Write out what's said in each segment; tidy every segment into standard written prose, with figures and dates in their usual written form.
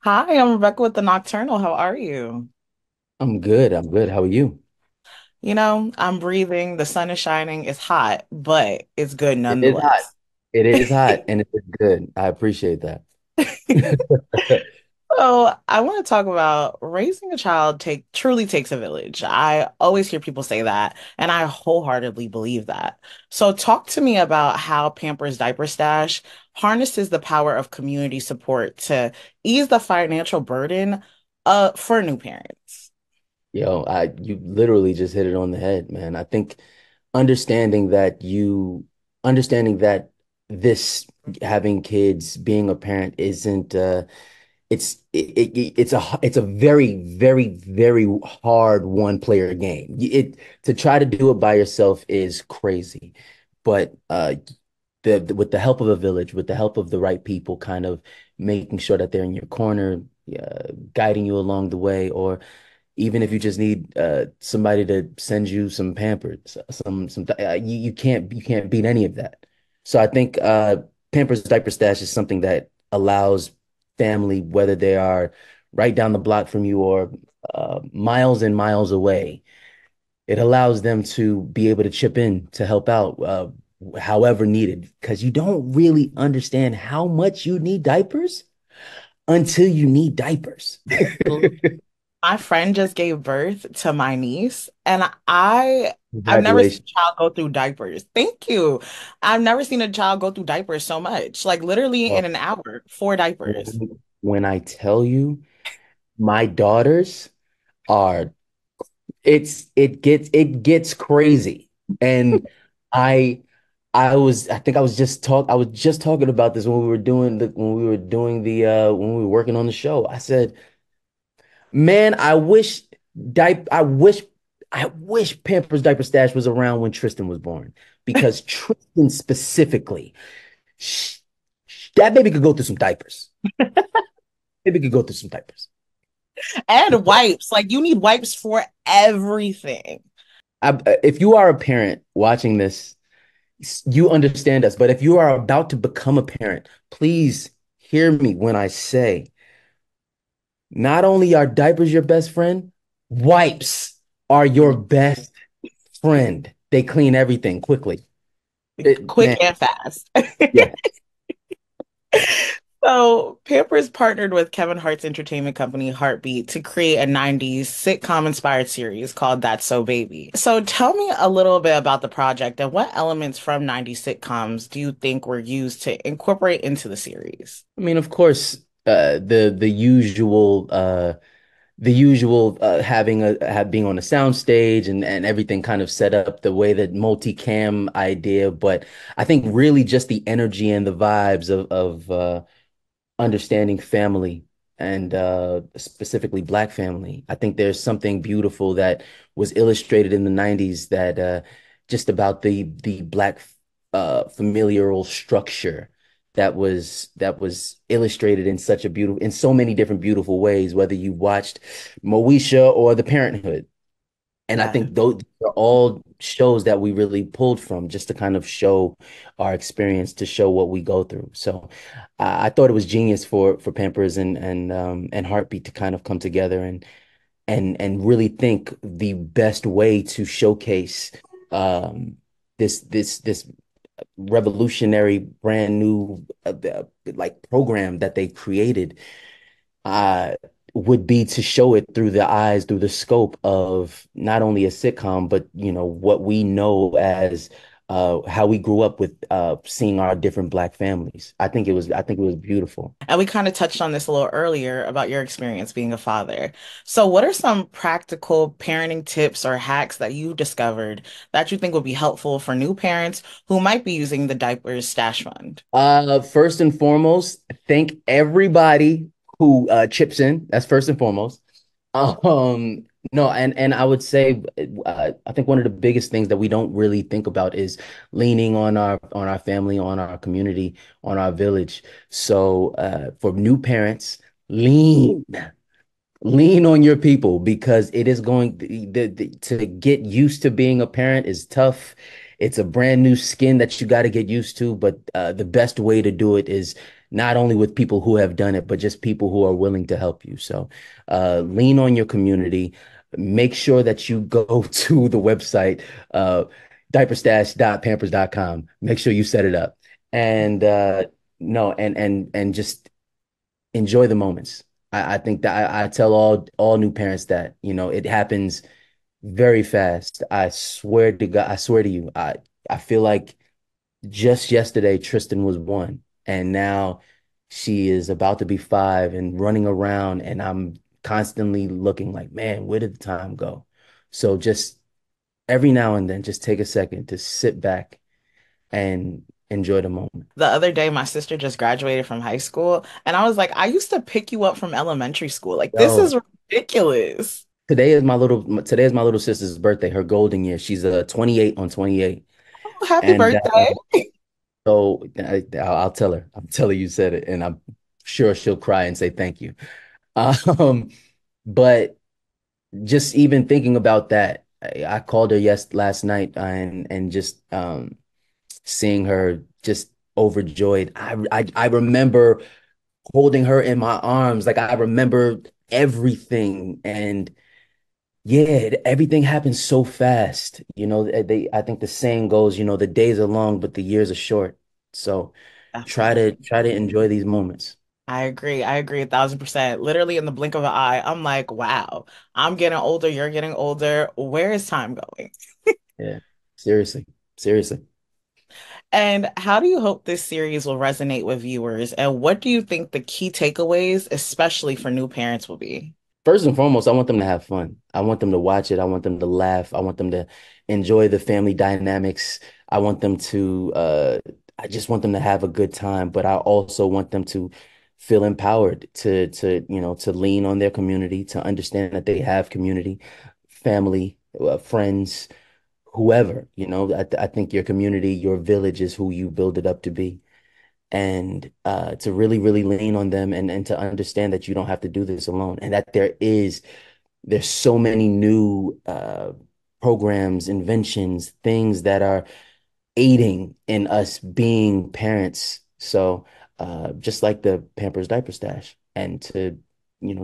Hi, I'm Rebecca with the Nocturnal. How are you? I'm good. I'm good. How are you? I'm breathing, the sun is shining, it's hot, but it's good It is hot. nonetheless. It is hot and it is good. I appreciate that. So, I want to talk about raising a child truly takes a village. I always hear people say that, and I wholeheartedly believe that. So, talk to me about how Pampers Diaper Stash harnesses the power of community support to ease the financial burden for new parents. You literally just hit it on the head, man. I think understanding that you understanding that this having kids, being a parent isn't it's a very hard one player game. It To try to do it by yourself is crazy. But with the help of a village, with the help of the right people, kind of making sure that they're in your corner, guiding you along the way, or even if you just need somebody to send you some Pampers, you can't beat any of that. So I think Pampers Diaper Stash is something that allows family, whether they are right down the block from you or miles and miles away, it allows them to be able to chip in to help out however needed, because you don't really understand how much you need diapers until you need diapers. My friend just gave birth to my niece, and I've never seen Congratulations. a child go through diapers. Thank you. I've never seen a child go through diapers so much. Like literally in Well, an hour, four diapers. when I tell you my daughters are it gets crazy. And I I think I was just talking about this when we were doing when we were working on the show. I said, "Man, I wish I wish Pampers Diaper Stash was around when Tristan was born, because Tristan specifically, sh that baby could go through some diapers. Baby could go through some diapers." And wipes. Like you need wipes for everything. If you are a parent watching this, you understand us. But if you are about to become a parent, please hear me when I say, not only are diapers your best friend, wipes are your best friend. They clean everything quickly. Quick Man, and fast. yeah. So, Pampers partnered with Kevin Hart's entertainment company, Heartbeat, to create a 90s sitcom inspired series called That's So Baby. So, tell me a little bit about the project and what elements from 90s sitcoms do you think were used to incorporate into the series? I mean, of course, the usual being on a sound stage and everything kind of set up the way that multicam idea, but I think really just the energy and the vibes of understanding family and specifically Black family. I think there's something beautiful that was illustrated in the 90s that just about the Black familial structure that was illustrated in such a beautiful in so many different beautiful ways, whether you watched Moesha or The Parenthood. And I Yeah. think those are all shows that we really pulled from just to kind of show our experience, to show what we go through. So I thought it was genius for Pampers and Heartbeat to kind of come together and really think the best way to showcase um, this revolutionary brand new like program that they created, uh, would be to show it through the eyes, through the scope of not only a sitcom, but what we know as how we grew up with seeing our different Black families. I think it was beautiful. And we kind of touched on this a little earlier about your experience being a father. So, what are some practical parenting tips or hacks that you discovered that you think would be helpful for new parents who might be using the diapers stash fund? First and foremost, thank everybody who chips in. That's first and foremost. Um, no, and I would say I think one of the biggest things that we don't really think about is leaning on our family, on our community, on our village. So for new parents, lean on your people, because it is going to get used to being a parent is tough. It's a brand new skin that you got to get used to, but the best way to do it is not only with people who have done it, but just people who are willing to help you. So lean on your community. Make sure that you go to the website, diaperstash.pampers.com. Make sure you set it up. And no, and just enjoy the moments. I think that I tell all new parents that, it happens very fast. I swear to God, I swear to you, I feel like just yesterday Tristan was 1, and now she is about to be 5 and running around, and I'm constantly looking like, man, where did the time go? So just every now and then, just take a second to sit back and enjoy the moment. The other day, my sister just graduated from high school, and I was like, I used to pick you up from elementary school. Like, this Yo, is ridiculous. today is my little sister's birthday, her golden year. She's 28 on 28. Oh, happy And birthday. so I'll tell her. I'll tell her you said it, and I'm sure she'll cry and say thank you. Um, but just even thinking about that, I called her last night, and just seeing her just overjoyed. I remember holding her in my arms, like I remember everything, and yeah, everything happens so fast. I think the saying goes, the days are long, but the years are short. So Definitely. try to enjoy these moments. I agree. I agree 1,000%. Literally in the blink of an eye, I'm like, wow, I'm getting older. You're getting older. Where is time going? Yeah. Seriously. Seriously. And how do you hope this series will resonate with viewers? And what do you think the key takeaways, especially for new parents, will be? First and foremost, I want them to have fun. I want them to watch it. I want them to laugh. I want them to enjoy the family dynamics. I want them to I just want them to have a good time, but I also want them to feel empowered to lean on their community, to understand that they have community, family, friends, whoever. I think your community, your village is who you build it up to be. And to really, really lean on them, and to understand that you don't have to do this alone, and that there's so many new programs, inventions, things that are aiding in us being parents. So just like the Pampers Diaper Stash, and to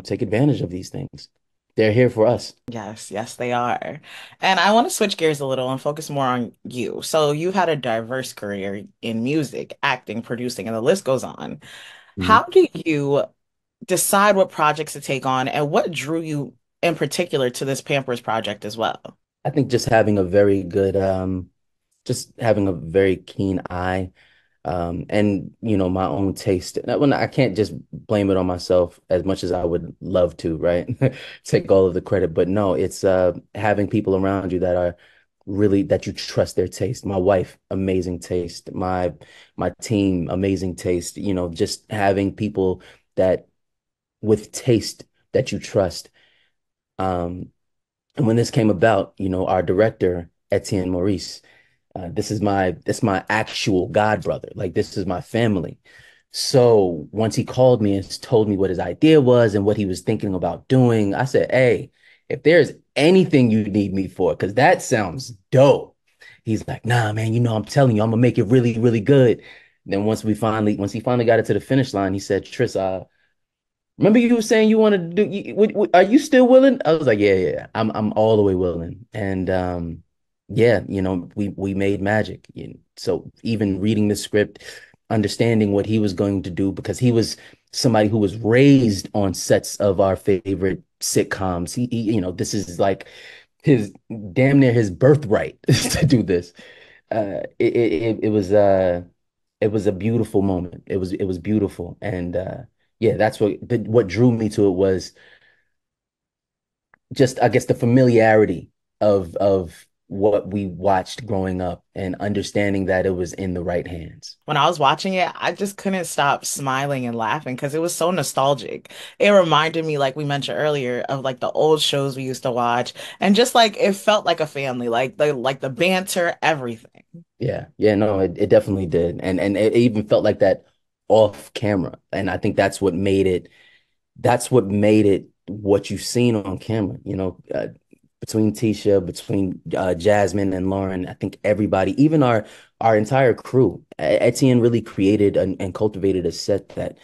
take advantage of these things. They're here for us. Yes, yes, they are. And I want to switch gears a little and focus more on you. So you've had a diverse career in music, acting, producing, and the list goes on. Mhm. How do you decide what projects to take on and what drew you in particular to this Pampers project as well? I think just having a very keen eye, and my own taste. When I can't just blame it on myself as much as I would love to, right? Take all of the credit, but no, it's having people around you that are really that you trust their taste. My wife, amazing taste. My team, amazing taste. Just having people that with taste that you trust. Um, and when this came about, our director, Etienne Maurice, this my actual god brother. Like, this is my family. So once he called me and told me what his idea was and what he was thinking about doing, I said, "Hey, if there's anything you need me for, because that sounds dope." He's like, "Nah, man, I'm telling you, I'm gonna make it really, really good." Then once he finally got it to the finish line, he said, "Tris, remember you were saying you wanted to do, are you still willing?" I was like, "Yeah, yeah, yeah. I'm all the way willing." And yeah, we made magic. So even reading the script, understanding what he was going to do, because he was somebody who was raised on sets of our favorite sitcoms. This is like his damn near his birthright to do this. It was a beautiful moment. It was beautiful. And yeah, what drew me to it was just, I guess, the familiarity of what we watched growing up, and understanding that it was in the right hands. When I was watching it, I just couldn't stop smiling and laughing because it was so nostalgic. It reminded me, like we mentioned earlier, of like the old shows we used to watch, and just like it felt like a family, like the banter, everything. Yeah, yeah, no, it definitely did. And it even felt like that off camera. And I think that's what made it what you've seen on camera, between Tisha, between Jasmine and Lauren. I think everybody, even our entire crew, Etienne really created and cultivated a set that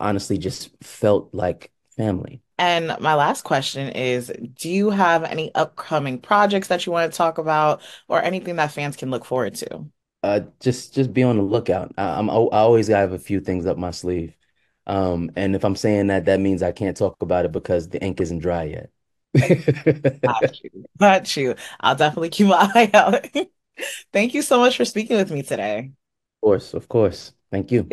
honestly just felt like family. And my last question is, do you have any upcoming projects that you want to talk about or anything that fans can look forward to? Just be on the lookout. I always have a few things up my sleeve. And if I'm saying that, that means I can't talk about it because the ink isn't dry yet. Got you. Got you. I'll definitely keep my eye out. Thank you so much for speaking with me today. Of course. Thank you.